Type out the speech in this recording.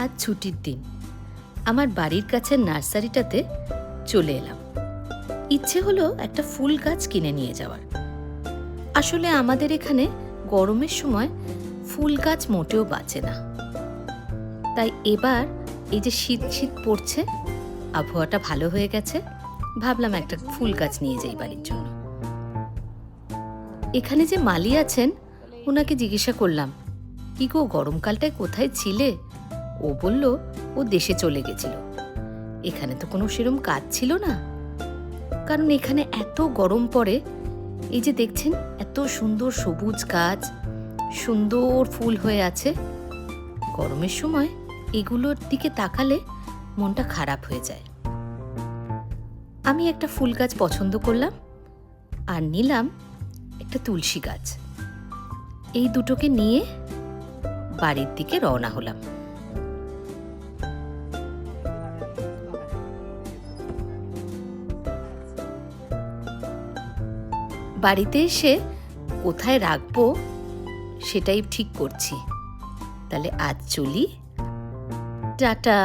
আজ ছুটির দিন। আমার বাড়ির কাছের নার্সারিটাতে চলে এলাম। ইচ্ছে হলো একটা ফুল গাছ কিনে নিয়ে যাওয়ার। আসলে আমাদের এখানে গরমের সময় ফুল গাছ মোটেও বাঁচে না। তাই এবার এই যে শীত শীত পড়ছে, আবহাওয়াটা ভালো হয়ে গেছে, ভাবলাম একটা ফুল গাছ নিয়ে যাই বাড়ির জন্য। এখানে যে মালি আছেন, ওনাকে জিজ্ঞাসা করলাম, কি গো, গরমকালটায় কোথায় ছিলে? ও বলল ও দেশে চলে গেছিল। এখানে তো কোনো সেরকম কাজ ছিল না, কারণ এখানে এত গরম পড়ে। এই যে দেখছেন, এত সুন্দর সবুজ গাছ, সুন্দর ফুল হয়ে আছে। গরমের সময় এগুলোর দিকে তাকালে মনটা খারাপ হয়ে যায়। আমি একটা ফুল গাছ পছন্দ করলাম আর নিলাম একটা তুলসী গাছ। এই দুটোকে নিয়ে বাড়ির দিকে রওনা হলাম। বাড়িতে এসে কোথায় রাখবো সেটাই ঠিক করছি। তাহলে আজ চলি, টাটা।